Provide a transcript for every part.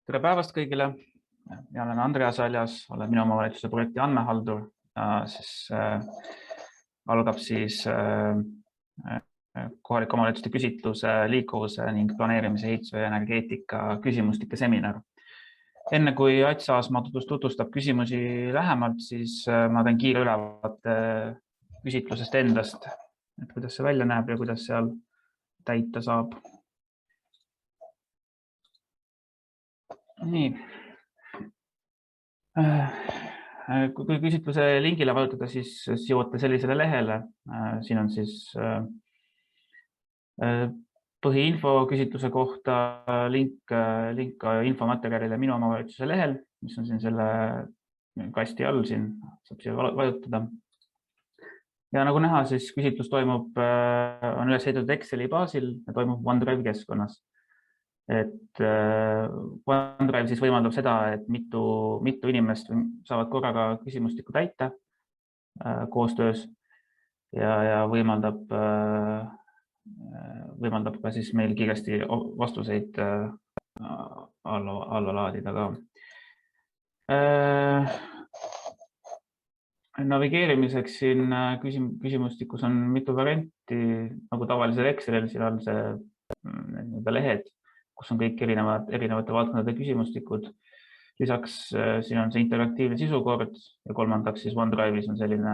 Tere päevast kõigile. Mina olen Andreas Aljas, olen minu omavalitsuse projekti andmehaldur. Algab kohalike omavalitsuste küsitluse, liikuvuse ning planeerimise, ehituse ja energeetika küsimustike seminar. Enne kui Ats Aasmaa tutvustab küsimusi lähemalt, siis ma teen kiire ülevaate küsitlusest endast, et kuidas see välja näeb ja kuidas seal täita saab. Nii. Kui küsitluse lingile vajutada, siis jõuate sellisele lehele. Siin on põhiinfo küsitluse kohta link infomaterjalile minu omavalitsuse lehel, mis on siin selle kasti all, siin saab siia vajutada. Ja nagu näha, siis küsitlus toimub, on üles ehitatud Exceli baasil ja toimub OneDrive keskkonnas. Et OneDrive siis võimaldab seda, et mitu inimest saavad korraga küsimustikku täita koostöös ja võimaldab ka siis meil kiiresti vastuseid alla laadida ka. Navigeerimiseks siin küsimustikus on mitu varianti, nagu tavalisel Excelil, siin on see lehed, kus on kõik erinevate valdkondade küsimustikud. Lisaks siin on see interaktiivne sisukord ja kolmandaks siis OneDrive'is on selline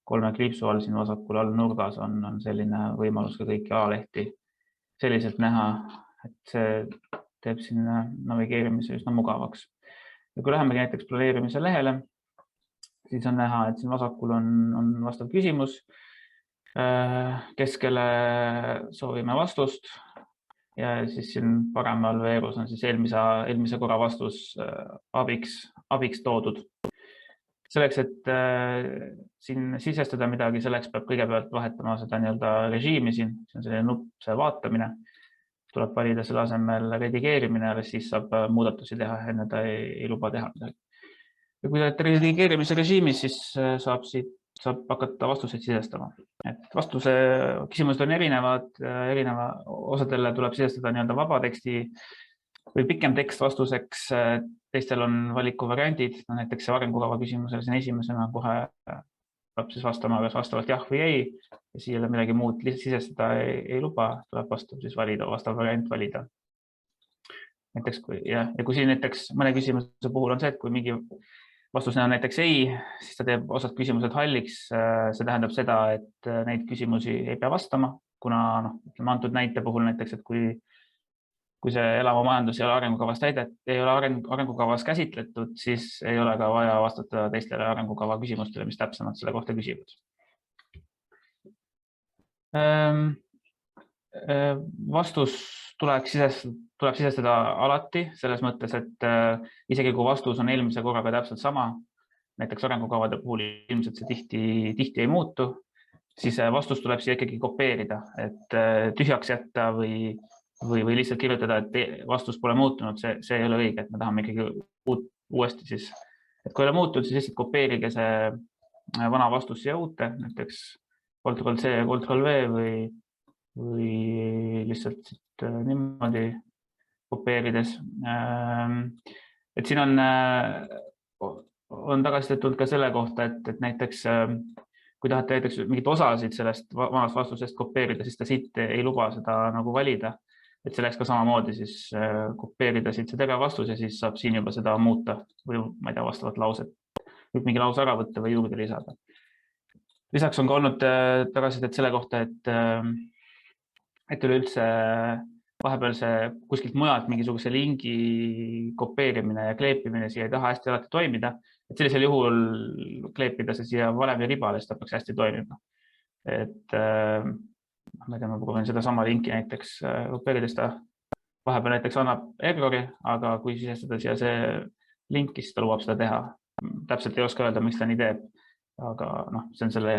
3 kriipsu all siin vasakul all nurgas on selline võimalus ka kõiki ajalehti selliselt näha, et see teeb siin navigeerimise üsna mugavaks. Ja kui lähemegi näiteks planeerimise lehele, siis on näha, et siin vasakul on vastav küsimus, keskele soovime vastust. Ja siis siin paremal veerus on siis eelmise korra vastus abiks toodud. Selleks, et siin sisestada midagi, selleks peab kõigepealt vahetama seda režiimi siin. See on selline nupp, see vaatamine. Tuleb valida selle asemel redigeerimine, ja siis saab muudatusi teha, enne ta ei luba teha midagi. Ja kui olete redigeerimise režiimis, siis saab hakata vastuseid sisestama. Et küsimused on erinevad, osadele tuleb sisestada vaba teksti või pikem tekst vastuseks, teistel on valikuvariandid, näiteks see arengukava küsimusel siin esimesena kohe peab siis vastama kas vastavalt jah või ei, ja siia midagi muud sisestada ei luba, tuleb vastav variant valida. Näiteks, ja kui siin näiteks mõne küsimuse puhul on see, et kui mingi vastus on näiteks ei, siis ta teeb osad küsimused halliks. See tähendab seda, et neid küsimusi ei pea vastama, kuna antud näite puhul näiteks, et kui see elamumajandus ei ole arengukavas käsitletud, siis ei ole ka vaja vastata teistele arengukava küsimustele, mis täpsemalt selle kohta küsivad. Vastus tuleb sisestada alati, selles mõttes, et isegi kui vastus on eelmise korraga täpselt sama, näiteks arengukavade puhul ilmselt see tihti ei muutu, siis vastus tuleb siia ikkagi kopeerida, et tühjaks jätta või lihtsalt kirjutada, et vastus pole muutunud, see ei ole õige, et me tahame ikkagi uuesti siis. Et kui ei ole muutunud, siis lihtsalt kopeerige see vana vastus siia uute, näiteks Ctrl-C ja Ctrl-V või lihtsalt niimoodi kopeerides. Et siin on tagasisidet ka selle kohta, et näiteks kui tahate näiteks mingit osasid sellest vanast vastusest kopeerida, siis ta siit ei luba seda valida. Et selleks ka samamoodi siis kopeerida siit see terve vastus ja siis saab siin juba seda muuta või ma ei tea, vastavat lauset. Võib mingi lause ära võtta või juurde lisada. Lisaks on ka olnud tagasisidet selle kohta, et üleüldse vahepeal see kuskilt mujalt mingisuguse lingi kopeerimine ja kleepimine siia ei taha hästi alati toimida, et sellisel juhul kleepida see siia valemi ribale, siis ta peaks hästi toimima. Et ma proovin seda sama linki näiteks kopeerides ta vahepeal näiteks annab errori, aga kui sisestada siia see link, siis ta lubab seda teha. Täpselt ei oska öelda, miks ta nii teeb, aga see on selle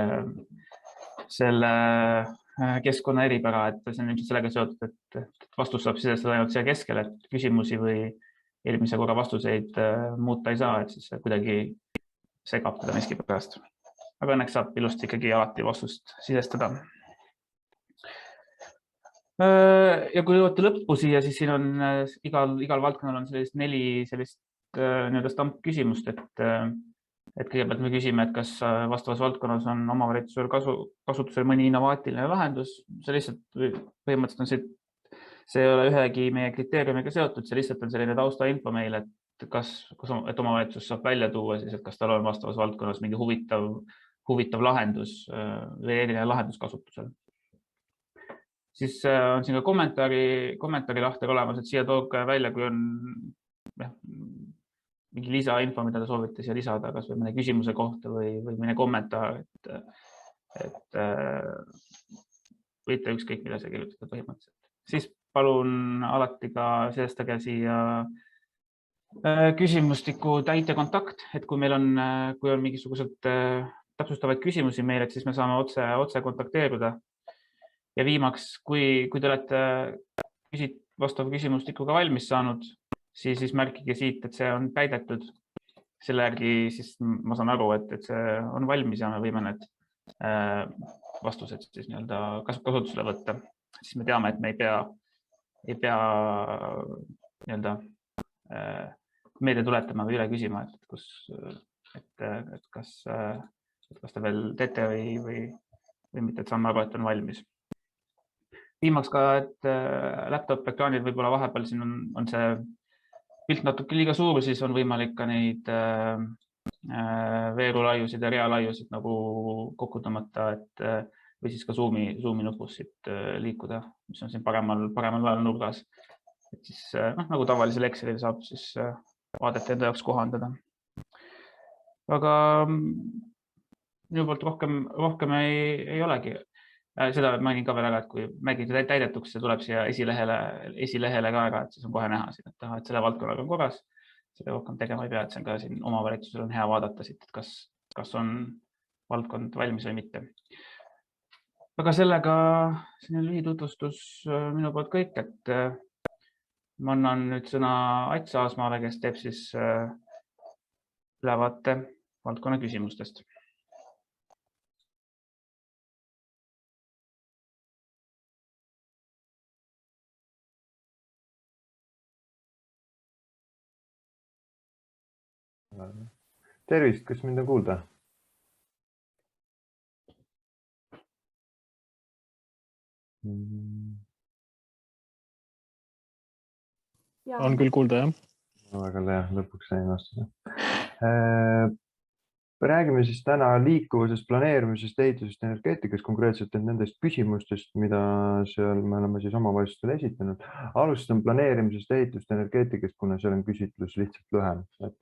keskkonna eripära, et see on ilmselt sellega seotud, et vastus saab sisestada ainult siia keskele, et küsimusi või eelmise korra vastuseid muuta ei saa, et siis kuidagi segab teda miskipärast. Aga õnneks saab ilusti ikkagi alati vastust sisestada. Ja kui jõuate lõppu siia, siis siin on igal valdkonnal on neli sellist nii-öelda stampküsimust, et kõigepealt me küsime, et kas vastavas valdkonnas on omavalitsusel kasutusel mõni innovaatiline lahendus. See lihtsalt põhimõtteliselt on see ei ole ühegi meie kriteeriumiga seotud, see lihtsalt on selline taustainfo meile, et omavalitsus saab välja tuua siis, et kas tal on vastavas valdkonnas mingi huvitav lahendus või eriline lahendus kasutusel. Siis on siin ka kommentaari lahter olemas, et siia tooge välja, kui on mingi lisainfo, mida te soovite siia lisada, kas või mõne küsimuse kohta või mõne kommentaar, et võite ükskõik mida see kirjutada põhimõtteliselt. Siis palun alati ka sisestage siia küsimustiku täitekontakt, et kui meil on mingisugused täpsustavaid küsimusi meile, siis me saame otse kontakteeruda. Ja viimaks, kui te olete vastava küsimustikuga valmis saanud, siis märkige siit, et see on täidetud. Selle järgi siis ma saan aru, et see on valmis ja me võime need vastused siis nii-öelda kasutusele võtta. Siis me teame, et me ei pea nii-öelda meelde tuletama või üle küsima, et kas te veel teete või mitte, et saame aru, et on valmis. Viimaks ka, et laptop-ekraanil võib-olla vahepeal siin on see pilt natuke liiga suur, siis on võimalik ka neid veerulaiusid ja reaalaiusid nagu kokku tõmmata, või siis ka Zoomi nupust siit liikuda, mis on siin paremal nurgas. Et siis nagu tavalisel Excelil saab siis vaadet enda jaoks kohandada. Aga minu poolt rohkem ei olegi. Seda mainin ka veel ära, et kui märgite täidetuks, see tuleb siya esilehele ka ära, et siis on kohe näha siin, et selle valdkonnaga on korras. Seda rohkem tegema ei pea, et see on ka siin omavalitsusel on hea vaadata siit, et kas on valdkond valmis või mitte. Aga sellega siin lühitutvustus minu poolt kõik, et ma annan nüüd sõna Ait Saasmaale, kes teeb siis ülevaate valdkonna küsimustest. Tervist, kas mind on kuulda? On küll kuulda, jah. Väga hea, lõpuks sain vastada. Räägime siis täna liikuvusest, planeerimisest, ehitusest, energeetikast, konkreetselt nendest küsimustest, mida seal me oleme siis omavalitsustele esitanud. Alustan planeerimisest, ehitust, energeetikast, kuna seal on küsitlus lihtsalt lühem, et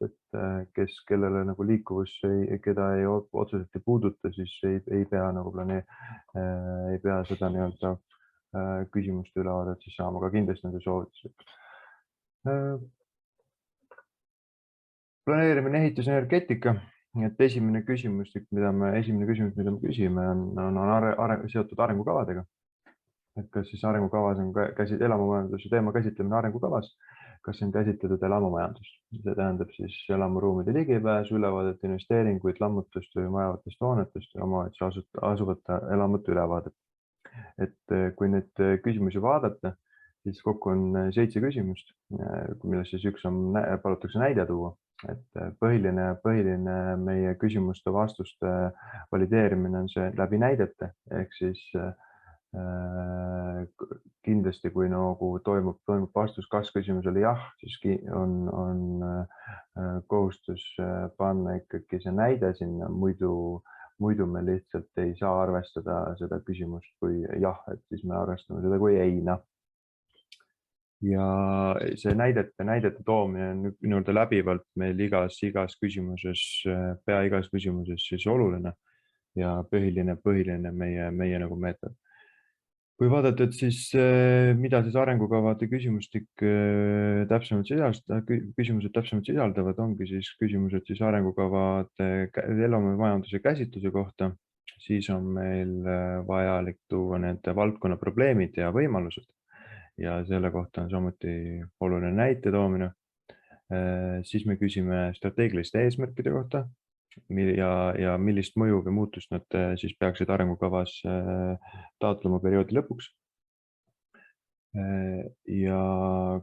kellele nagu liikuvus, keda ei otseselt ei puuduta, siis ei pea nagu ei pea seda nii-öelda küsimuste ülevaadet siis saama, aga kindlasti nende soovitused. Planeerimine, ehitus, energeetika. Et esimene küsimus, mida me küsime, on seotud arengukavadega. Et kas siis arengukavas on elamumajanduse teema käsitlemine arengukavas, kas on käsitletud elamumajandust. See tähendab siis elamuruumide ligipääsu, ülevaadet investeeringuid, lammutust või majavatest hoonetest ja omavalitsuse asuvate elamute ülevaadet. Et kui neid küsimusi vaadata, siis kokku on 7 küsimust, millest siis üks on, palutakse näide tuua. Et põhiline meie küsimuste vastuste valideerimine on see läbi näidete, ehk siis kindlasti, kui nagu toimub vastus kas küsimusele jah, siis on kohustus panna ikkagi see näide sinna, muidu me lihtsalt ei saa arvestada seda küsimust kui jah, et siis me arvestame seda kui eina. Ja see näidete toomine on nii-öelda läbivalt meil igas küsimuses, pea igas küsimuses siis oluline ja põhiline meie nagu meetod. Kui vaadata, et siis mida siis arengukavade küsimused täpsemalt sisaldavad, ongi siis küsimused siis arengukavade elamumajanduse käsitluse kohta, siis on meil vajalik tuua nende valdkonna probleemid ja võimalused. Ja selle kohta on samuti oluline näite toomine. Siis me küsime strateegiliste eesmärkide kohta ja millist mõju või muutust nad siis peaksid arengukavas taotlema perioodi lõpuks. Ja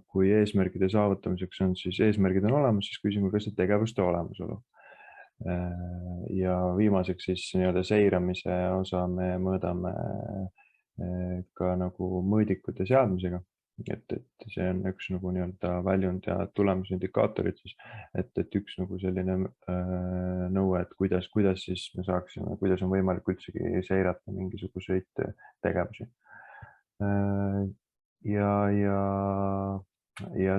kui eesmärgide saavutamiseks on siis eesmärgid on olemas, siis küsime, kas see tegevuste olemasolu. Ja viimaseks siis nii-öelda seiramise osa me mõõdame ka nagu mõõdikute seadmisega. Et see on üks nagu nii-öelda väljund ja tulemusindikaatorid siis, et üks nagu selline nõue, et kuidas siis me saaksime, kuidas on võimalik üldsegi seirata mingisuguseid tegevusi. Ja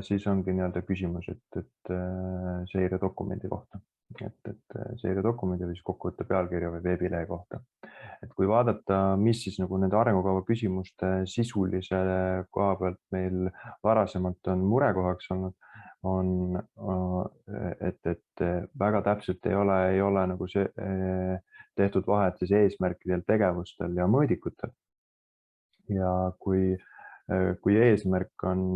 siis ongi nii-öelda küsimus, et seiredokumendi kohta, et seiredokumendi või siis kokkuvõtte pealkirja või veebilehe kohta. Et kui vaadata, mis siis nagu nende arengukava küsimuste sisulise koha pealt meil varasemalt on murekohaks olnud, on, et väga täpselt ei ole nagu see tehtud vahet siis eesmärkidel, tegevustel ja mõõdikutel. Ja kui eesmärk on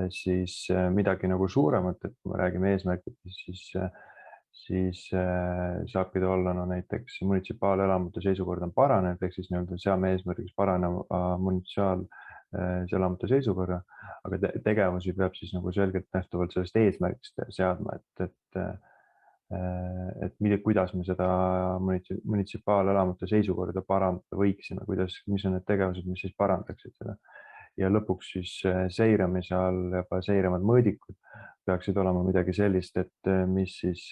siis midagi nagu suuremat, et kui me räägime eesmärkidest, siis saabki ta olla näiteks munitsipaalelamute seisukord on paranenud, ehk siis nii-öelda seame eesmärgiks paraneva munitsipaalelamute seisukorra, aga tegevusi peab siis nagu selgelt nähtuvalt sellest eesmärgist seadma, et kuidas me seda munitsipaalelamute seisukorda parandada võiksime, mis on need tegevused, mis siis parandaksid seda. Ja lõpuks siis seiramise all juba seiravad mõõdikud peaksid olema midagi sellist, et mis siis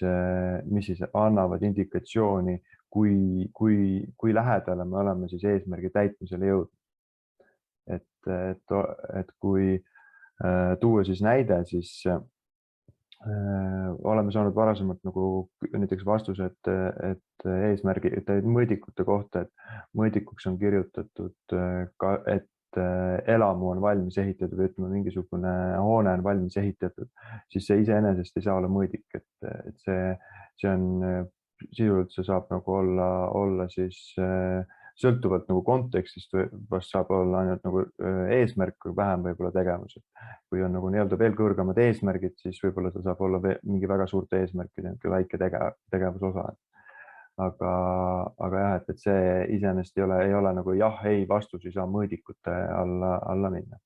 annavad indikatsiooni, kui lähedale me oleme siis eesmärgi täitmisele jõudnud. Et kui tuua siis näide, siis oleme saanud varasemalt nagu näiteks vastuse, et mõõdikute kohta, et mõõdikuks on kirjutatud, et elamu on valmis ehitatud või ütleme, mingisugune hoone on valmis ehitatud, siis see iseenesest ei saa olla mõõdik, et see on sisuliselt, see saab nagu olla siis sõltuvalt nagu kontekstist, vast saab olla ainult nagu eesmärk või vähem võib-olla tegevused. Kui on nagu nii-öelda veel kõrgemad eesmärgid, siis võib-olla ta saab olla mingi väga suurte eesmärkide väike tegevusosa. Aga jah, et see iseenesest ei ole nagu jah, ei vastus ei saa mõõdikute alla minna.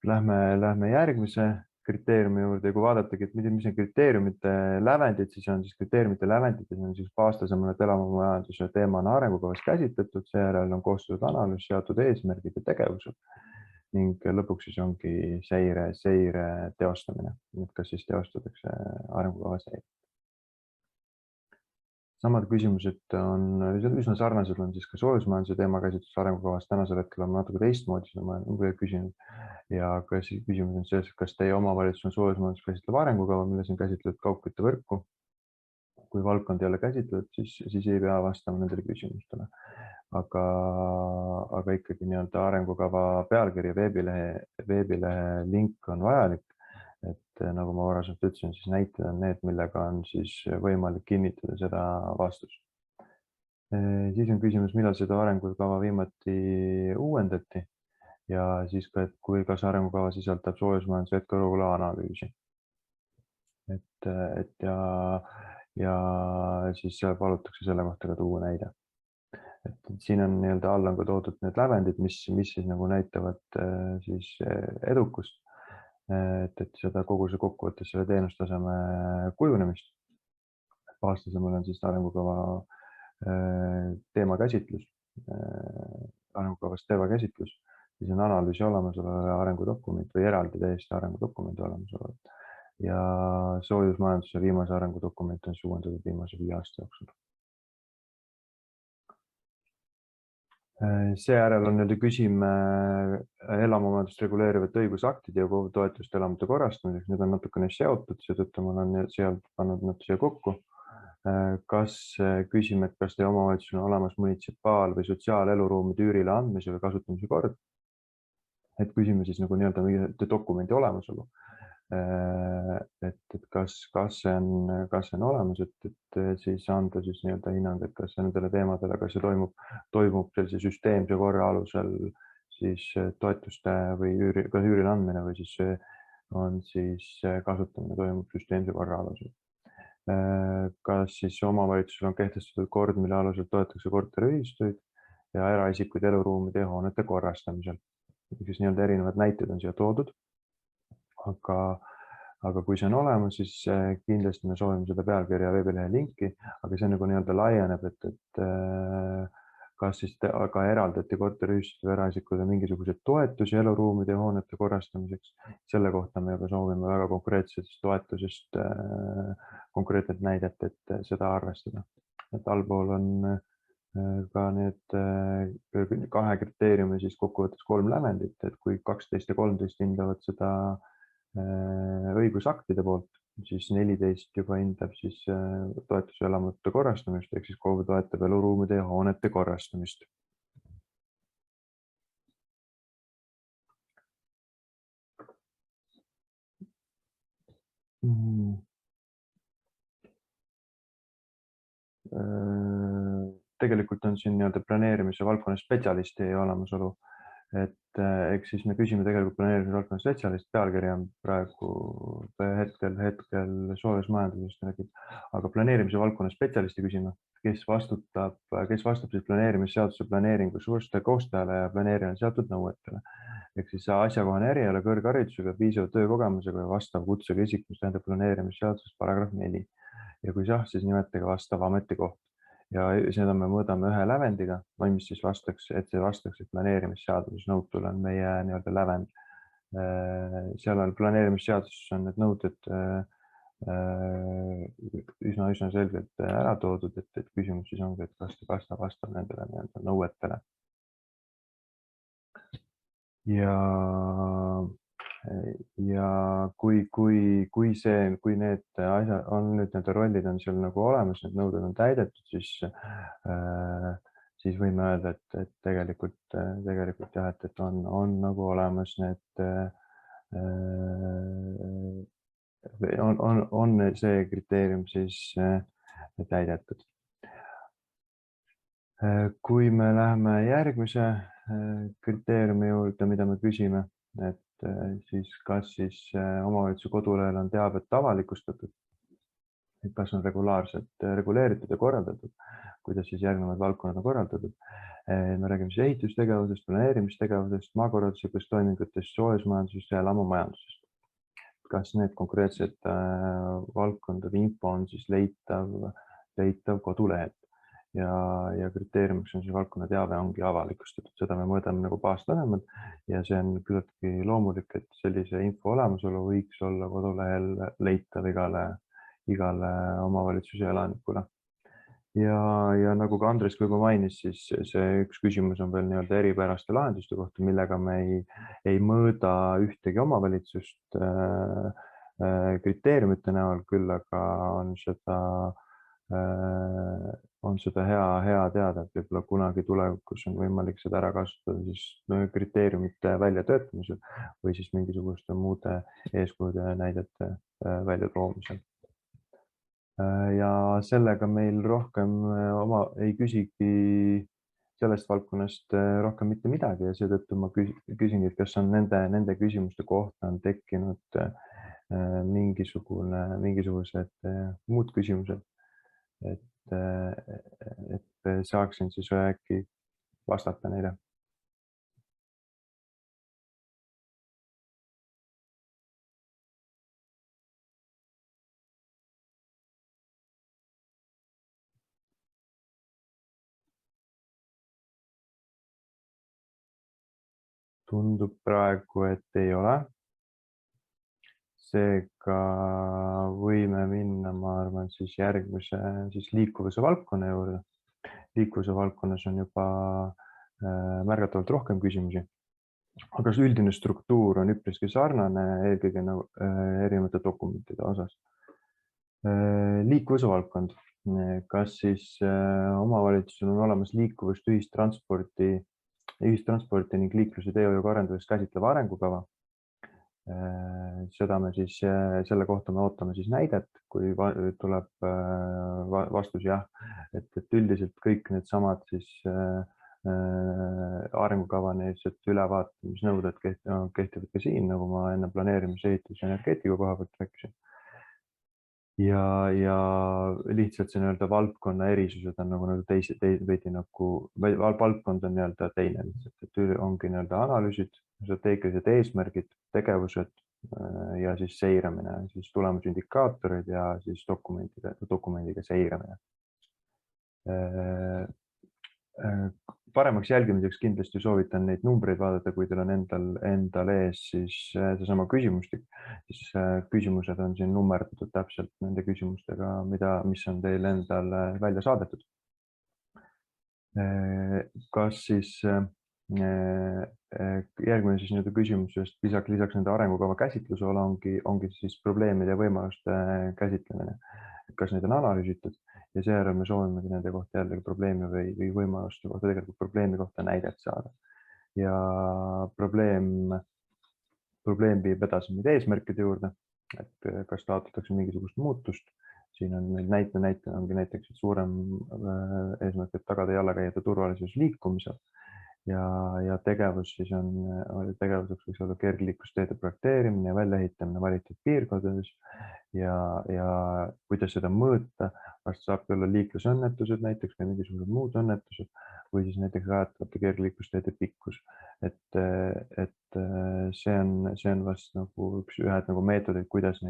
Lähme järgmise kriteeriumi juurde ja kui vaadatagi, et mis on kriteeriumite lävendid, siis on siis kriteeriumite lävendid, on siis baastasemel, et elamumajanduse teema on arengukavas käsitletud, seejärel on koostatud analüüs, seatud eesmärgid ja tegevused ning lõpuks siis ongi seire teostamine, et kas siis teostatakse arengukava seire. Samad küsimused on üsna sarnased, on siis ka soojusmajanduse teema käsitlus arengukavas. Tänasel hetkel on natuke teistmoodi seda ma olen küsinud ja küsimus on selles, kas teie omavalitsus on soojusmajandus käsitlev arengukava, milles on käsitletud kaugküttevõrku. Kui valdkond ei ole käsitletud, siis ei pea vastama nendele küsimustele. Aga ikkagi nii-öelda arengukava pealkiri veebilehe link on vajalik. Et nagu ma varasemalt ütlesin, siis näited on need, millega on siis võimalik kinnitada seda vastust. Siis on küsimus, millal seda arengukava viimati uuendati ja siis ka, et kas arengukava sisaldab soojusmajanduse hetkeolukorra analüüsi. Ja siis seal palutakse selle kohta ka tuua näide. Et siin on nii-öelda all on ka toodud need lävendid, mis siis nagu näitavad siis edukust. Et seda kogu see kokkuvõttes selle teenustaseme kujunemist. Baastasemel on siis arengukava teemakäsitlus, arengukavas teemakäsitlus, siis on analüüsi olemasolu ja arengudokument või eraldi täiesti arengudokumendi olemasolu. Ja soojusmajanduse viimase arengudokument on uuendatud viimase 5 aasta jooksul. Seejärel on küsime elamumajandust reguleerivat õigusaktid ja toetust elamute korrastamiseks. Need on natukene seotud, seetõttu ma olen sealt pannud nad siia kokku. Küsime, et kas teie omavalitsus on olemas munitsipaal- või sotsiaaleluruumide üürile andmise või kasutamise kord. Et küsime siis nagu nii-öelda dokumendi olemasolu. Et kas see on olemas, et siis anda siis nii-öelda hinnang, et kas see nendele teemadele, kas see toimub sellise süsteemse korra alusel siis toetuste või üürile andmine või siis on siis kasutamine toimub süsteemse korra alusel. kas siis omavalitsusel on kehtestatud kord, mille alusel toetatakse korteriühistuid ja eraisikuid eluruumide ja hoonete korrastamisel. Siis nii-öelda erinevad näited on siia toodud. Aga kui see on olemas, siis kindlasti me soovime seda pealkirja veebilehe linki, aga see nagu nii-öelda laieneb, et kas siis aga eraldati korteriühistuid või eraisikuid mingisuguseid toetusi eluruumide ja hoonete korrastamiseks. Selle kohta me juba soovime väga konkreetsest toetusest konkreetset näidet, et seda arvestada. Et allpool on ka need kahe kriteeriumi siis kokkuvõttes 3 lävendit, et kui 12 ja 13 hindavad seda õigusaktide poolt, siis 14 juba hindab siis toetuse elamute korrastamist, ehk siis KOV toetab eluruumide ja hoonete korrastamist. Tegelikult on siin nii-öelda planeerimise valdkonna spetsialisti olemasolu. Et eks siis me küsime tegelikult planeerimise valdkonna spetsialist, pealkiri on praegu hetkel soojusmajandusest, aga planeerimise valdkonna spetsialisti küsime, kes vastutab siis planeerimisseaduse planeeringusuuste koostajale ja planeerijale seatud nõuetele. Ehk siis asjakohane eriala kõrgharidusega, piisava töökogemusega ja vastav kutsega isik, mis tähendab planeerimisseaduses paragrahv 4. Ja kui jah, siis nimetage vastav ametikoht. Ja seda me mõõdame ühe lävendiga, mis siis vastaks, et see vastaks, et planeerimisseaduses nõutule on meie nii-öelda lävend. Seal on planeerimisseaduses on need nõuded üsna selgelt ära toodud, et küsimus siis ongi, et kas ta vastab nendele nii-öelda nõuetele. Ja kui need asjad on nüüd, need rollid on seal nagu olemas, need nõuded on täidetud, siis võime öelda, et tegelikult jah, et on nagu olemas need, on see kriteerium siis täidetud. Kui me läheme järgmise kriteeriumi juurde, mida me küsime, et siis kas siis omavalitsuse kodulehel on teavet avalikustatud, et kas on regulaarselt reguleeritud ja korraldatud, kuidas siis järgnevad valdkonnad on korraldatud. Me räägime siis ehitustegevusest, planeerimistegevusest, maakorralduslikest toimingutest, soojusmajandusest ja elamumajandusest. Kas need konkreetsed valdkondade info on siis leitav kodulehelt ja kriteeriumiks on siis valdkonna teave ongi avalikustatud. Seda me mõõdame nagu baastasemel ja see on küllaltki loomulik, et sellise info olemasolu võiks olla kodulehel leitav igale omavalitsuse elanikule. Ja nagu ka Andres juba mainis, siis see üks küsimus on veel nii-öelda eripäraste lahenduste kohta, millega me ei mõõda ühtegi omavalitsust kriteeriumite näol, küll aga on seda hea teada, et võib-olla kunagi tulevikus on võimalik seda ära kasutada siis kriteeriumite väljatöötamisel või siis mingisuguste muude eeskujude ja näidete väljatoomisel. Ja sellega meil rohkem ei küsigi sellest valdkonnast rohkem mitte midagi ja seetõttu ma küsingi, et kas on nende küsimuste kohta on tekkinud mingisugused muud küsimused, et saaksin siis äkki vastata neile. Tundub praegu, et ei ole. Seega võime minna, ma arvan, siis järgmise liikuvuse valdkonna juurde. Liikuvuse valdkonnas on juba märgatavalt rohkem küsimusi, aga üldine struktuur on üpriski sarnane eelkõige erinevate dokumentide osas. Liikuvuse valdkond, kas siis omavalitsusel on olemas liikuvust, ühistransporti ning liikluse teehoiu arendamist käsitlev arengukava. Seda me siis, selle kohta me ootame siis näidet, kui tuleb vastus jah, et üldiselt kõik need samad siis arengukava ülevaatamisnõuded kehtivad ka siin, nagu ma enne planeerimise, ehitus ja energeetika koha pealt rääkisin. ja lihtsalt see nii-öelda valdkonna erisused on nagu veidi nagu, valdkond on nii-öelda teine lihtsalt, et ongi nii-öelda analüüsid, strateegilised eesmärgid, tegevused ja siis seiramine, siis tulemusindikaatorid ja siis dokumendiga seiramine. Paremaks jälgimiseks kindlasti soovitan neid numbreid vaadata, kui teil on endal ees siis seesama küsimustik, siis küsimused on siin nummerdatud täpselt nende küsimustega, mis on teil endal välja saadetud. Kas siis järgmine siis nii-öelda küsimusest lisaks nende arengukava käsitlusele ongi siis probleemide ja võimaluste käsitlemine, kas neid on analüüsitud ja seejärel me soovimegi nende kohta jällegi probleemi või võimaluste kohta, tegelikult probleemi kohta näidet saada. Ja probleem viib edasi meid eesmärkide juurde, et kas taotletakse mingisugust muutust. Siin on meil näite ongi näiteks, et suurem eesmärk, et tagada jalakäijate turvalisus liikumisel ja tegevus siis tegevuseks võiks olla kergliiklusteede projekteerimine ja väljaehitamine valitud piirkondades ja kuidas seda mõõta, kas saabki olla liiklusõnnetused näiteks või mingisugused muud õnnetused või siis näiteks rajatavate kergliiklusteede pikkus. Et see on vast nagu ühed nagu meetodid, kuidas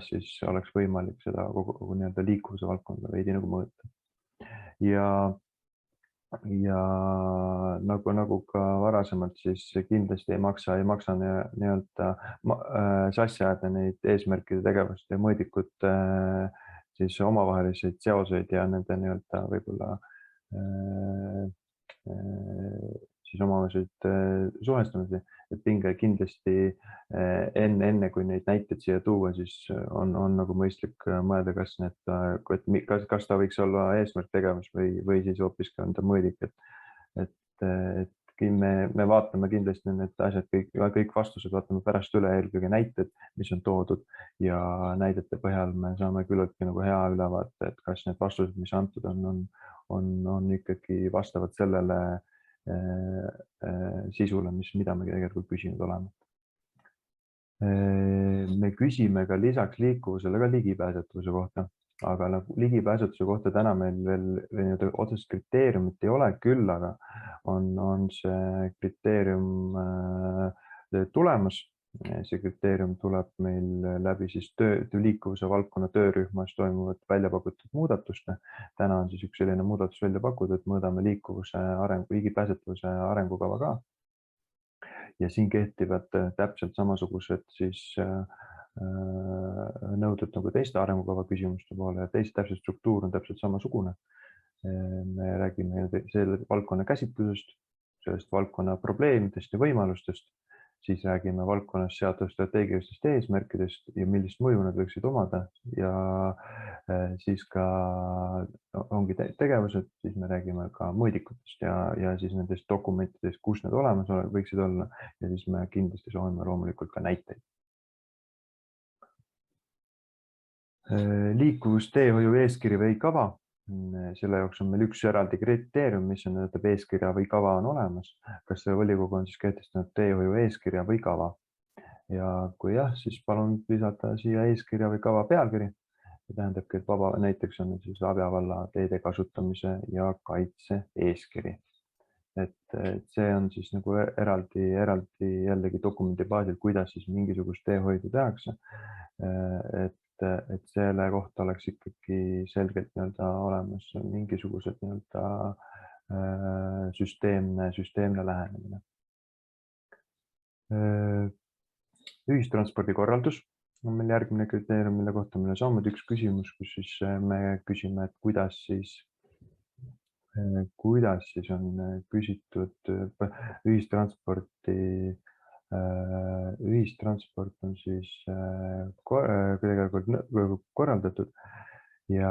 siis oleks võimalik seda kogu nii-öelda liikuvuse valdkonda veidi nagu mõõta. Ja nagu ka varasemalt, siis kindlasti ei maksa nii-öelda sassi ajada neid eesmärkide tegevuste ja mõõdikute siis omavaheliseid seoseid ja nende nii-öelda võib-olla siis omavaheliseid suhestumisi, et kindlasti enne kui neid näiteid siia tuua, siis on nagu mõistlik mõelda, kas ta võiks olla eesmärk tegevus või siis hoopis ka enda mõõdik, et me vaatame kindlasti need asjad, kõik vastused vaatame pärast üle, eelkõige näited, mis on toodud ja näidete põhjal me saame küllaltki nagu hea ülevaate, et kas need vastused, mis antud on ikkagi vastavad sellele sisule, mida me tegelikult küsinud oleme. Me küsime ka lisaks liikuvusele ka ligipääsetavuse kohta, aga nagu ligipääsetavuse kohta täna meil veel otsest kriteeriumit ei ole, küll aga on see kriteerium tulemas. See kriteerium tuleb meil läbi siis liikuvuse valdkonna töörühmas toimuvat välja pakutud muudatuste. Täna on siis üks selline muudatus välja pakutud, et mõõdame liikuvuse ligipääsetavuse arengukava ka. Ja siin kehtivad täpselt samasugused siis nõuded nagu teiste arengukava küsimuste poole ja täpselt struktuur on täpselt samasugune. Me räägime selle valdkonna käsitlusest, sellest valdkonna probleemidest ja võimalustest, siis räägime valdkonnas seatud strateegilistest eesmärkidest ja millist mõju nad võiksid omada ja siis ka ongi tegevused, siis me räägime ka mõõdikutest ja siis nendest dokumentidest, kus need olemas võiksid olla ja siis me kindlasti soovime loomulikult ka näiteid. Liikuvusteehoiu eeskiri või kava. Selle jaoks on meil üks eraldi kriteerium, mis on eeskirja või kava on olemas. Kas see volikogu on siis kehtestanud teehoiu eeskirja või kava? Ja kui jah, siis palun lisada siia eeskirja või kava pealkiri. See tähendabki, et näiteks on siis Abja valla teede kasutamise ja kaitse eeskiri. Et see on siis nagu eraldi jällegi dokumendi baasil, kuidas siis mingisugust teehoidu tehakse. Et selle kohta oleks ikkagi selgelt olemas mingisugused süsteemne lähenemine. Ühistranspordi korraldus on meil järgmine kriteerium, mille kohta meil on samamoodi üks küsimus, kus siis me küsime, et kuidas siis on küsitud ühistransport on siis korraldatud ja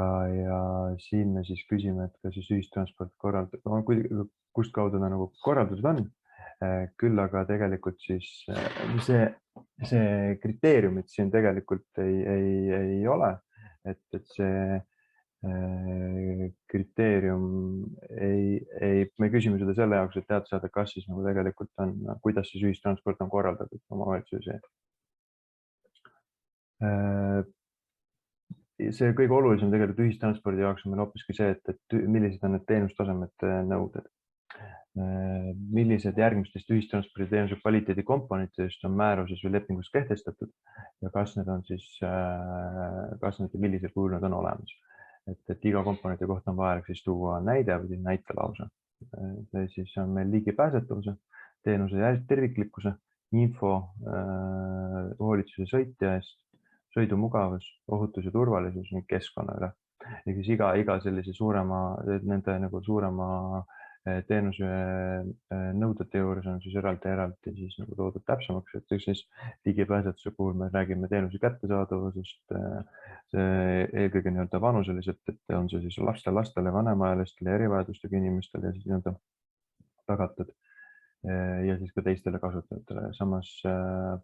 siin me siis küsime, et kas siis ühistransport kust kaudu ta nagu korraldatud on. Küll aga tegelikult siis see kriteeriumid siin tegelikult ei ole, et see kriteerium me küsime seda selle jaoks, et teada saada, kas siis nagu tegelikult on, kuidas siis ühistransport on korraldatud omavalitsuse. see kõige olulisem tegelikult ühistranspordi jaoks on meil hoopiski see, et millised on need teenustasemete nõuded. Millised järgmistest ühistranspordi teenuse kvaliteedi komponentidest on määruses või lepingus kehtestatud ja kas need on siis, millisel kujul nad on olemas. Et iga komponendi kohta on vajalik siis tuua näide või näitelause. See siis on meil ligipääsetavuse, teenuse terviklikkuse, info, hoolitsuse sõitja eest, sõidumugavus, ohutus ja turvalisus ning keskkonna üle. Ehk siis iga sellise nende nagu suurema teenuse nõudete juures on siis eraldi siis nagu toodud täpsemaks, et siis ligipääsetuse puhul me räägime teenuse kättesaadavusest, eelkõige nii-öelda vanuseliselt, et on see siis lastele, vanemaealistele, erivajadustega inimestele ja siis nii-öelda tagatud ja siis ka teistele kasutajatele. Samas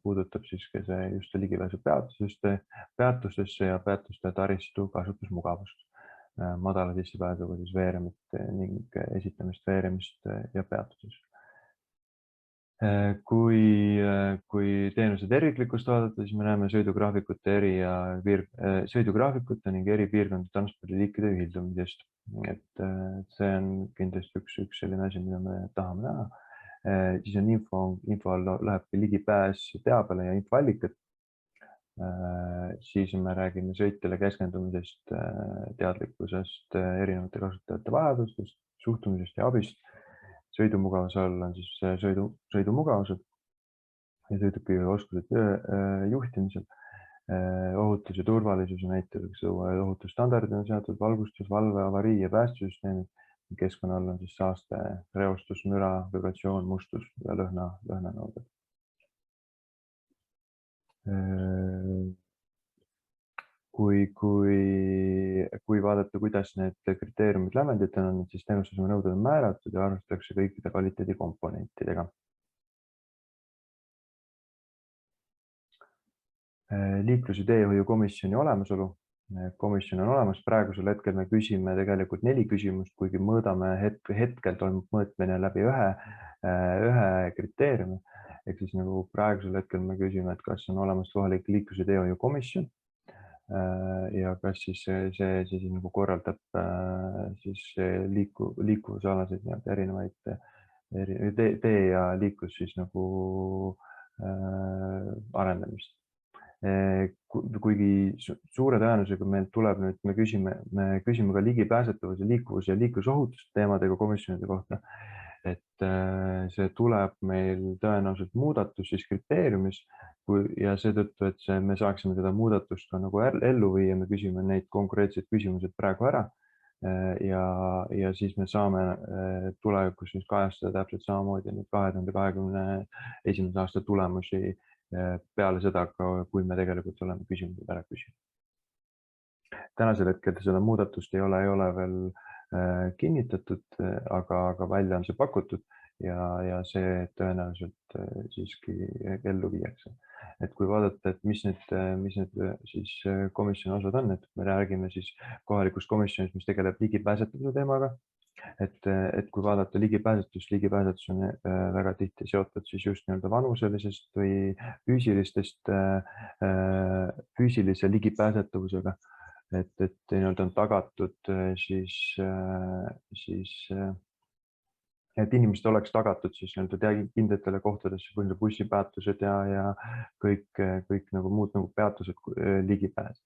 puudutab siis see just ligipääsu peatustesse ja peatuste taristu kasutusmugavust, madala sissepääsuga siis veeremit ning esitamist, veeremist ja peatuses. Kui teenuse terviklikkust vaadata, siis me näeme sõidugraafikute ning eri piirkondade transpordiliikide ühildamisest. Et see on kindlasti üks selline asi, mida me tahame näha. Siis on info lähebki ligipääs teabele ja infoallikad. Siis me räägime sõitjale keskendumisest, teadlikkusest, erinevate kasutajate vajadustest, suhtumisest ja abist. Sõidumugavuse all on siis sõidumugavused ja sõiduki oskused juhtimisel, ohutus ja turvalisus, näiteks ohutusstandardid on seatud, valgustus, valve, avarii ja päästesüsteemid. Keskkonna all on siis saaste, reostus, müra, vibratsioon, mustus ja lõhnanõuded. Kui vaadata, kuidas need kriteeriumid lävenditena on, siis teenustaseme nõuded on määratud ja arvestatakse kõikide kvaliteedi komponentidega. Liiklus- ja teehoiu komisjoni olemasolu. Komisjon on olemas, praegusel hetkel me küsime tegelikult 4 küsimust, kuigi mõõdame hetkel toimub mõõtmine läbi ühe kriteeriumi. Ehk siis nagu praegusel hetkel me küsime, et kas on olemas kohalik liiklus- ja teehoiu komisjon ja kas siis see siis nagu korraldab siis liikuvusalaseid erinevaid tee ja liiklus siis nagu arendamist. Kuigi suure tõenäosusega meil tuleb nüüd, me küsime ka ligipääsetavuse, liikuvuse ja liiklusohutuse teemadega komisjonide kohta, et see tuleb meil tõenäoliselt muudatus siis kriteeriumis ja seetõttu, et me saaksime seda muudatust ka nagu ellu viia, me küsime neid konkreetseid küsimused praegu ära ja siis me saame tulevikus siis kajastada täpselt samamoodi 2021. aasta tulemusi peale seda, kui me tegelikult oleme küsimused ära küsinud. Tänasel hetkel seda muudatust ei ole veel kinnitatud, aga välja on see pakutud ja see tõenäoliselt siiski ellu viiakse. Et kui vaadata, et mis need siis komisjoni osad on, et me räägime siis kohalikust komisjonist, mis tegeleb ligipääsetavuse teemaga. Et kui vaadata ligipääsetus on väga tihti seotud siis just nii-öelda vanuselisest või füüsilise ligipääsetavusega, et nii-öelda on tagatud siis et inimesed oleks tagatud siis nii-öelda kindlatele kohtadesse, kui bussipeatused ja kõik nagu muud nagu peatused ligipääs.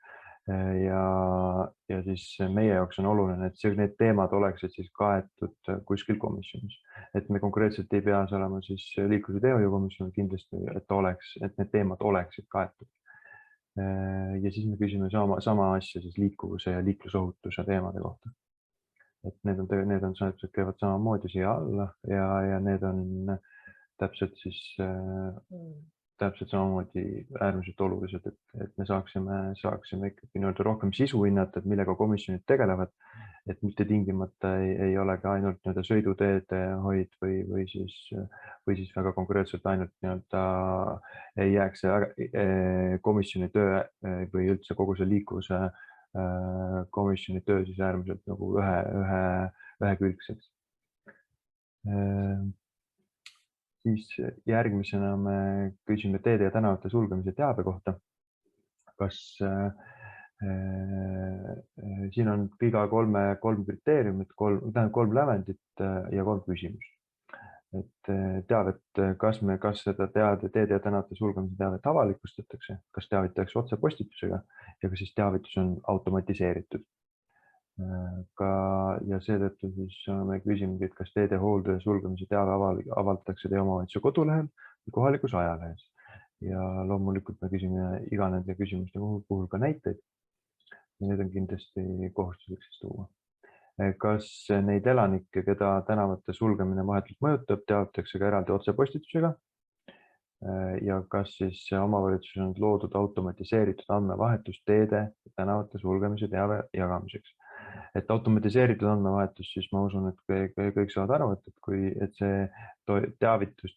Ja siis meie jaoks on oluline, et need teemad oleksid siis kaetud kuskil komisjonis. Et me konkreetselt ei pea olema siis liiklus- ja teehoiukomisjon kindlasti, et need teemad oleksid kaetud. Ja siis me küsime sama asja siis liikuvuse ja liiklusohutuse teemade kohta. Et need on käivad samamoodi siia alla ja need on täpselt samamoodi äärmiselt olulised, et me saaksime ikkagi nii-öelda rohkem sisu hinnata, et millega komisjonid tegelevad, et mitte tingimata ei ole ka ainult nii-öelda sõiduteede hoid või siis väga konkreetselt ainult nii-öelda ei jääks komisjoni töö või üldse kogu see liikuvuse komisjoni töö siis äärmiselt nagu ühekülgseks. Siis järgmisena me küsime teede ja tänavate sulgemise teabe kohta. Kas Siin on iga kolm kriteeriumit, kolm lävendit ja 3 küsimust. Et teavet, kas seda teede ja tänavate sulgemise teavet avalikustatakse, kas teavitatakse otsepostitusega ja kas siis teavitus on automatiseeritud. Ja seetõttu siis me küsimegi, et kas teede hoolduse sulgemise teave avaldatakse teie omavalitsuse kodulehel või kohalikus ajalehes. Ja loomulikult me küsime iga nende küsimuste puhul ka näiteid. Ja need on kindlasti kohustuslik siis tuua. Kas neid elanikke, keda tänavate sulgemine vahetult mõjutab, teavitatakse ka eraldi otsepostitusega? Ja kas siis omavalitsus on loodud automatiseeritud andmevahetus teede ja tänavate sulgemise teave jagamiseks? Et automatiseeritud andmevahetus, siis ma usun, et kõik saavad aru, et see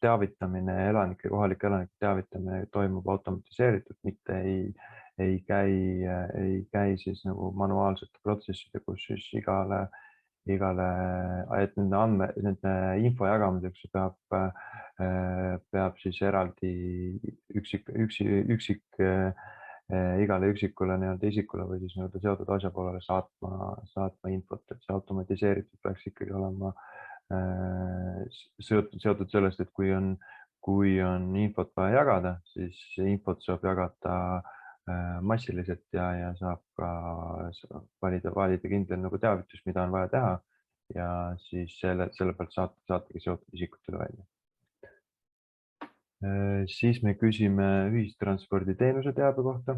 teavitamine elanike, kohalike elanike teavitamine toimub automatiseeritud, mitte ei käi siis nagu manuaalsete protsesside, kus siis et nende info jagamiseks peab siis eraldi igale üksikule isikule või siis seotud asjapoolele saatma infot, et see automatiseeritud peaks ikkagi olema seotud sellest, et kui on infot vaja jagada, siis infot saab jagada massiliselt ja saab ka valida kindel nagu teavitus, mida on vaja teha ja siis selle pealt saatagi seotud isikutele välja. Siis me küsime ühistransporditeenuse teabe kohta.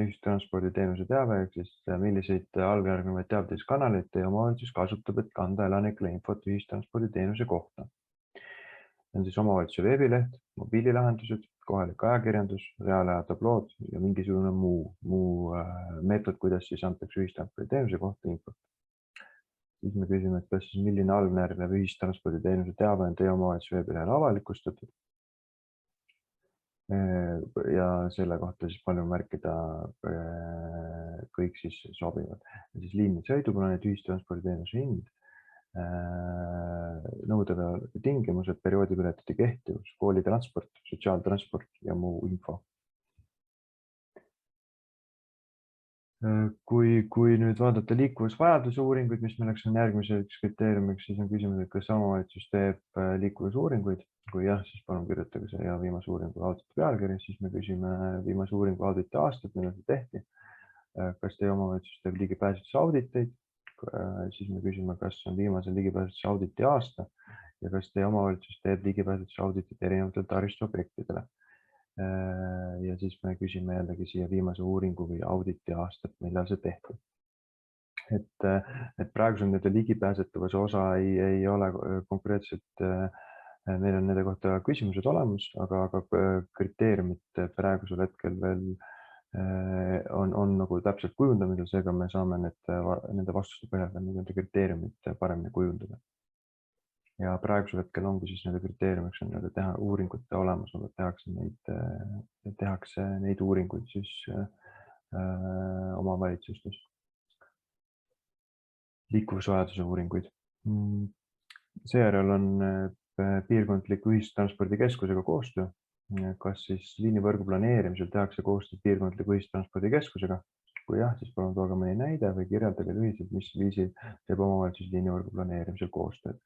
Ühistransporditeenuse teave, ehk siis milliseid algjärgnevaid teavituskanaleid teie omavalitsus kasutab, et kanda elanikele infot ühistransporditeenuse kohta. On siis omavalitsuse veebileht, mobiililahendused, kohalik ajakirjandus, reaalaja tablood ja mingisugune muu meetod, kuidas siis antakse ühistransporditeenuse kohta infot. Siis me küsime, et kas siis milline algnärilev ühistransporditeenuse teave on teie omavalitsuse veebilehel avalikustatud. Ja selle kohta siis palju märkida kõik siis sobivad. Ja siis liinid, sõiduplaanid, ühistransporditeenuse hind, nõudeva tingimused, perioodipiletite kehtivus, koolitransport, sotsiaaltransport ja muu info. Kui nüüd vaadata liikuvusvajaduse uuringuid, mis milleks on järgmiseks kriteeriumiks, siis on küsimus, et kas omavalitsus teeb liikuvusuuringuid. Kui jah, siis palun kirjutage see ja viimase uuringu auditi pealkiri, siis me küsime viimase uuringu auditi aastat, millal see tehti. Kas teie omavalitsus teeb ligipääsetuse auditeid, siis me küsime, kas on viimase ligipääsetuse auditi aasta ja kas teie omavalitsus teeb ligipääsetuse auditit erinevatele taristuobjektidele. Ja siis me küsime jällegi siia viimase uuringu või auditi aastat, millal see tehti. Et praegu on nende ligipääsetavuse osa ei ole konkreetselt, meil on nende kohta küsimused olemas, aga kriteeriumid praegusel hetkel veel on nagu täpselt kujundamisel, seega me saame nende vastuste põhjal nende kriteeriumid paremini kujundada. Ja praegusel hetkel ongi siis nende kriteeriumiks on teha uuringute olemasolu, tehakse neid uuringuid siis omavalitsustes. Liikuvusvajaduse uuringuid. Seejärel on piirkondliku ühistranspordikeskusega koostöö. Kas siis liinivõrgu planeerimisel tehakse koostööd piirkondliku ühistranspordikeskusega? Kui jah, siis palun tooge mõni näide või kirjeldage lühidalt, mis viisil teeb omavalitsus liinivõrgu planeerimisel koostööd.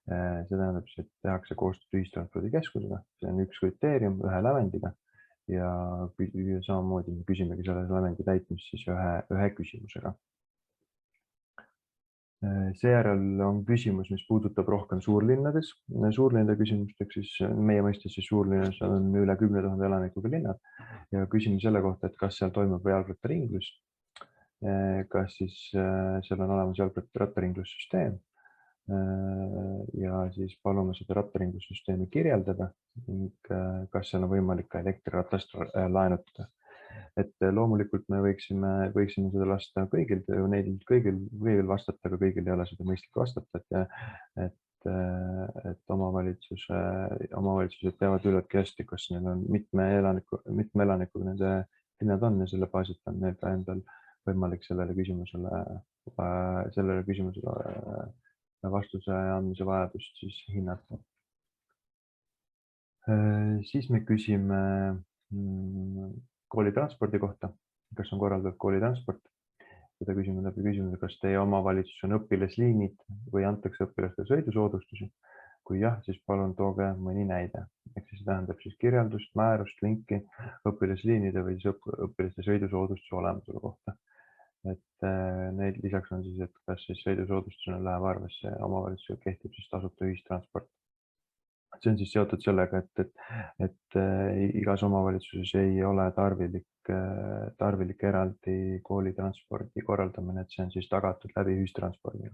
See tähendab, et tehakse koostööd ühistranspordikeskusega, see on üks kriteerium ühe lävendiga ja samamoodi me küsimegi selle lävendi täitmist siis ühe küsimusega. Seejärel on küsimus, mis puudutab rohkem suurlinnades. Suurlinnade küsimusteks siis meie mõistes siis suurlinnas on üle 10 000 elanikuga linnad ja küsime selle kohta, et kas seal toimub jalgrattaringlus, kas siis seal on olemas rattaringlussüsteem ja siis palume seda rattaringlussüsteemi kirjeldada ning kas seal on võimalik ka elektriratast laenutada. Et loomulikult me võiksime seda lasta kõigil vastata, aga kõigil ei ole seda mõistlik vastata, et omavalitsused teavad üllatki hästi, kas neil on mitme elanikuga nende linnad on ja selle baasilt on neil ka endal võimalik sellele küsimusele vastuse andmise vajadust siis hinnata. Siis me küsime koolitranspordi kohta. kas on korraldatud koolitransport. Seda küsime läbi küsimuse, kas teie omavalitsus on õpilasliinid või antakse õpilastele sõidusoodustusi. Kui jah, siis palun tooge mõni näide. Ehk siis tähendab siis kirjeldust, määrust, linki õpilasliinide või siis õpilaste sõidusoodustuse olemasolu kohta. Et neid lisaks on siis, et kas siis sõidusoodustusena läheb arvesse omavalitsusel kehtib siis tasuta ühistransport. See on siis seotud sellega, et igas omavalitsuses ei ole tarvilik eraldi koolitranspordi korraldamine, et see on siis tagatud läbi ühistranspordiga.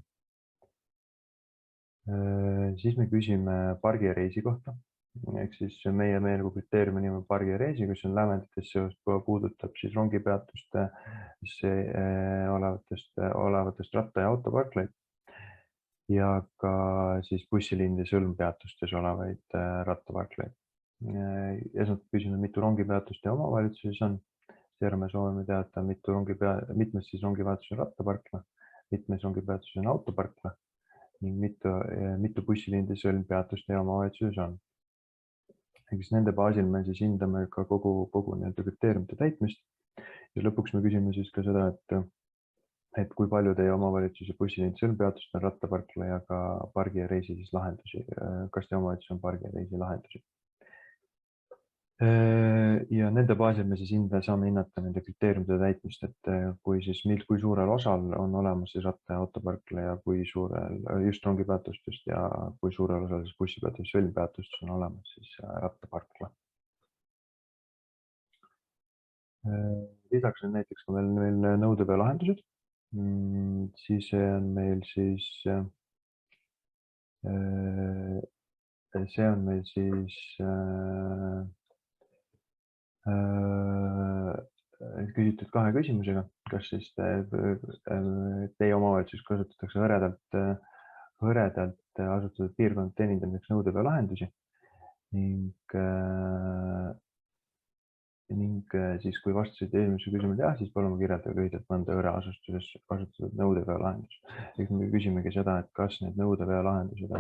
Siis me küsime pargi ja reisi kohta. Ehk siis meie meelgu kriteeriumi nimi pargi ja reisi, kus on lävendites seos puudutab siis rongipeatuste olevatest ratta- ja autoparklaid ja ka siis bussiliinide sõlmpeatustes olevaid rattaparklaid. Esmalt küsime, mitu rongipeatust ja omavalitsuses on. Seejärel me soovime teada, mitmes siis rongipeatus on rattaparkla, mitmes rongipeatus on autoparkla ning mitu bussiliinide sõlmpeatust ja omavalitsuses on. Ehk siis nende baasil me siis hindame ka kogu kriteeriumite täitmist ja lõpuks me küsime siis ka seda, et kui palju teie omavalitsuse bussiliinide sõlmpeatust on rattaparkla ja ka pargi ja reisi siis lahendusi. Kas teie omavalitsus on pargi ja reisi lahendusi? Ja nende baasil me siis saame hinnata nende kriteeriumide täitmist, et kui suurel osal on olemas siis ratta- ja autoparkla ja kui suurel just rongipeatustest ja kui suurel osal siis bussipeatust, sõlmpeatustest on olemas siis rattaparkla. Lisaks on näiteks ka meil nõudeveo lahendused. Siis on meil küsitud 2 küsimusega, kas siis teie omavalitsus kasutatakse hõredalt asutatud piirkond teenindamiseks nõudeveo lahendusi ning siis kui vastasid esimese küsimusele jah, siis palume kirjeldada lühidalt mõnda hõreasustuses kasutatud nõudeveo lahendus. Ehk me küsimegi seda, et kas need nõudeveo lahendused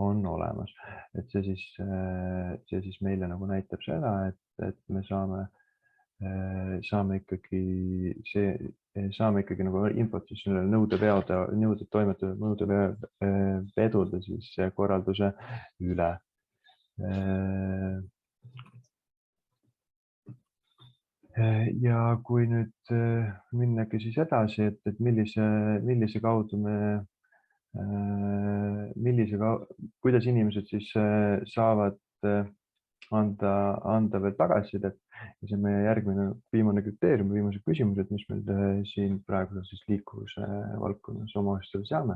on olemas. Et see siis meile nagu näitab seda, et me saame ikkagi nagu infot siis nõude toimetatud nõudevedude siis korralduse üle. Ja kui nüüd minnagi siis edasi, et kuidas inimesed siis saavad anda veel tagasisidet. Ja see meie viimane kriteerium, viimased küsimused, mis meil siin praegu siis liikuvuse valdkonnas omavalitsustele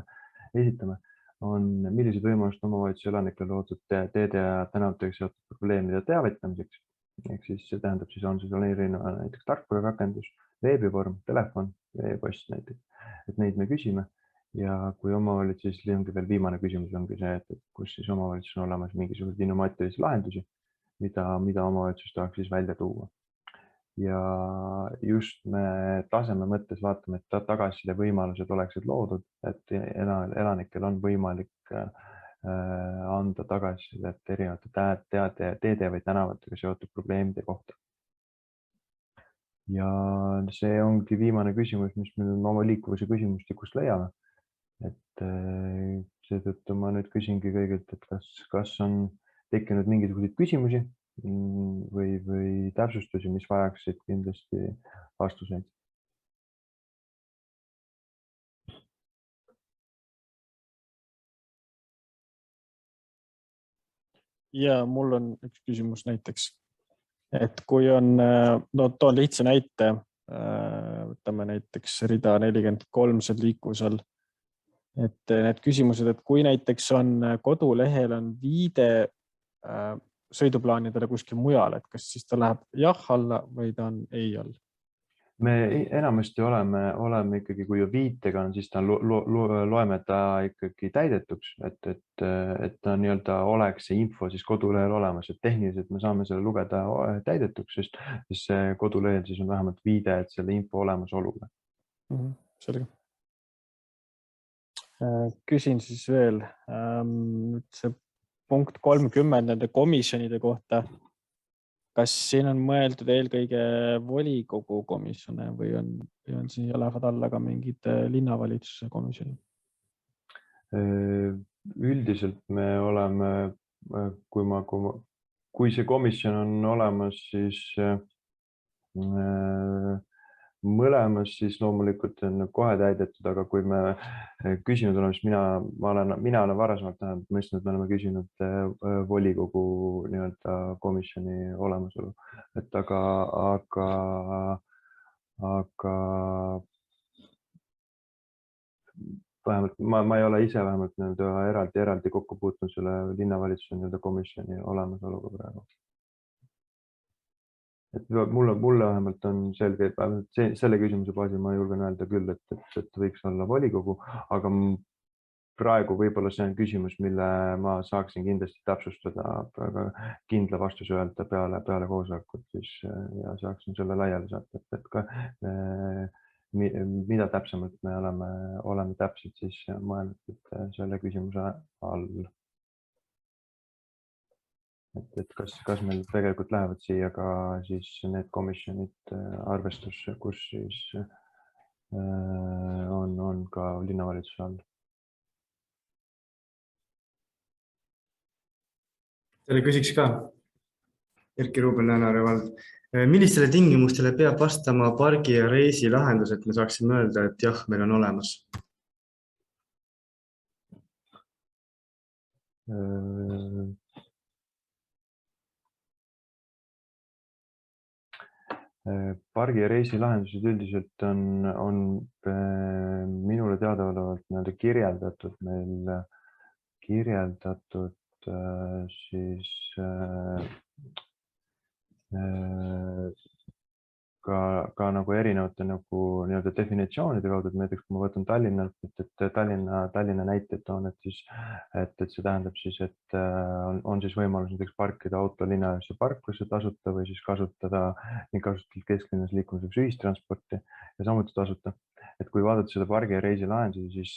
esitame, on millised võimalused omavalitsuse elanikele loodud teede ja tänavatega seotud probleemide teavitamiseks. Ehk siis see tähendab, siis on erinev näiteks tarkvararakendus, veebivorm, telefon, e-post näiteks. Et neid me küsime ja kui omavalitsus, ongi veel viimane küsimus ongi see, et kus siis omavalitsus on olemas mingisuguseid innovaatilisi lahendusi, mida omavalitsus tahaks siis välja tuua. Ja just me taseme mõttes vaatame, et tagasiside võimalused oleksid loodud, et elanikel on võimalik anda tagasisidet erinevate teede või tänavatega seotud probleemide kohta. Ja see ongi viimane küsimus, mis me oma liikuvuse küsimustikust leiame. Et seetõttu ma nüüd küsingi kõigilt, et kas on tekkinud mingisuguseid küsimusi või täpsustusi, mis vajaksid kindlasti vastuseid. Ja mul on üks küsimus näiteks, et kui on, toon lihtsa näite, võtame näiteks rida 43 seal liikuvusel, et need küsimused, et kui näiteks on kodulehel on viide sõiduplaanidele kuskil mujal, et kas siis ta läheb jah alla või ta on ei all? Me enamasti oleme ikkagi, kui viitega on, siis ta loeme ta ikkagi täidetuks, et ta nii-öelda oleks see info siis kodulehel olemas, et tehniliselt me saame selle lugeda täidetuks, sest see kodulehel siis on vähemalt viide, et selle info olemasolule. Selge. Küsin siis veel see punkt 30 nende komisjonide kohta. kas siin on mõeldud eelkõige volikogu komisjone või on siin lähevad alla ka mingid linnavalitsuse komisjonid? Üldiselt me oleme, kui see komisjon on olemas, siis mõlemas siis loomulikult on kohe täidetud, aga kui me küsinud oleme, siis mina olen varasemalt mõistnud, et me oleme küsinud volikogu nii-öelda komisjoni olemasolu, et aga vähemalt ma ei ole ise vähemalt eraldi kokku puutunud selle linnavalitsuse nii-öelda komisjoni olemasoluga praegu. Et mulle vähemalt on selge, et selle küsimuse baasil ma julgen öelda küll, et võiks olla volikogu, aga praegu võib-olla see on küsimus, mille ma saaksin kindlasti täpsustada, aga kindla vastuse öelda peale koosolekut siis, ja saaksin selle laiali saata, et ka mida täpsemalt me oleme täpselt siis mõelnud selle küsimuse all. Et kas meil tegelikult lähevad siia ka siis need komisjonid arvestusse, kus siis on ka linnavalitsuse all. Selle küsiks ka Erki Ruubel, Lääne-Harju vald. Millistele tingimustele peab vastama pargi ja reisi lahendus, et me saaksime öelda, et jah, meil on olemas? Pargi ja reisi lahendused üldiselt on minule teadaolevalt nii-öelda kirjeldatud siis ka nagu erinevate nagu nii-öelda definitsioonide kaudu, et näiteks kui ma võtan Tallinnalt, et Tallinna näited on, et see tähendab siis, et on siis võimalus näiteks parkida auto linnasse parklasse tasuta või siis kasutada kesklinnas liikumiseks ühistransporti ja samuti tasuta. Et kui vaadata seda pargi ja reisi lahendusi, siis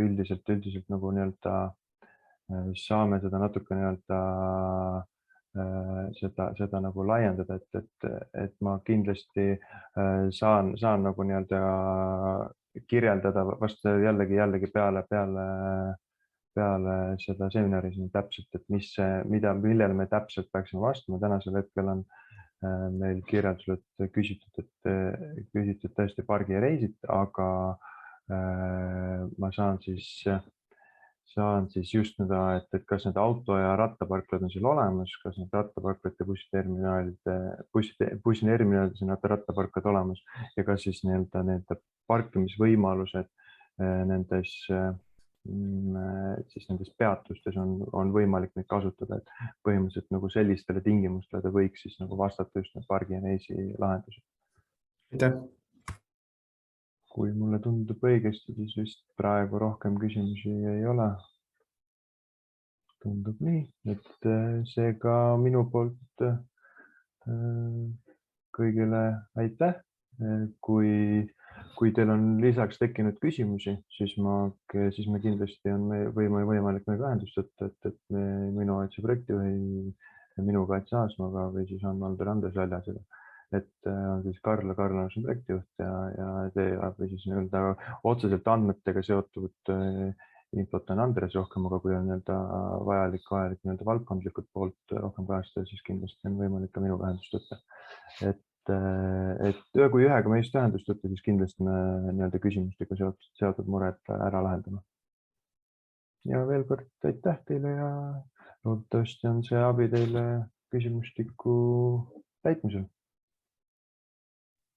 üldiselt nagu nii-öelda saame seda natuke nii-öelda seda nagu laiendada, et ma kindlasti saan nagu nii-öelda kirjeldada vast jällegi peale seda seminari siin täpselt, et millele me täpselt peaksime vastama. Tänasel hetkel on meil kirjeldused küsitud tõesti pargi ja reisid, aga ma saan siis just nõnda, et kas need auto- ja rattaparklad on seal olemas, kas need rattaparklad ja bussiterminalides on rattaparklad olemas ja kas siis nii-öelda parkimisvõimalused nendes peatustes on võimalik neid kasutada, et põhimõtteliselt nagu sellistele tingimustele ta võiks siis nagu vastata just need pargi ja reisi lahendused. Aitäh! Kui mulle tundub õigesti, siis vist praegu rohkem küsimusi ei ole. Tundub nii, et seega minu poolt kõigile aitäh. Kui teil on lisaks tekkinud küsimusi, siis me kindlasti on võimalik meiega ühendust võtta, et minu aitse projektijuhi minuga Ats Aasmaga või siis on Valdur Andres Väljasega. Et on siis Karl on projektijuht ja või siis nii-öelda otseselt andmetega seotud infot on Andres rohkem, aga kui on nii-öelda vajalik nii-öelda valdkondlikult poolt rohkem kajastada, siis kindlasti on võimalik ka minuga ühendust võtta. Et kui ühega meist ühendust võtta, siis kindlasti me nii-öelda küsimustega seotud mured ära lahendame. Ja veel kord aitäh teile ja loodetavasti on see abi teile küsimustiku täitmisel.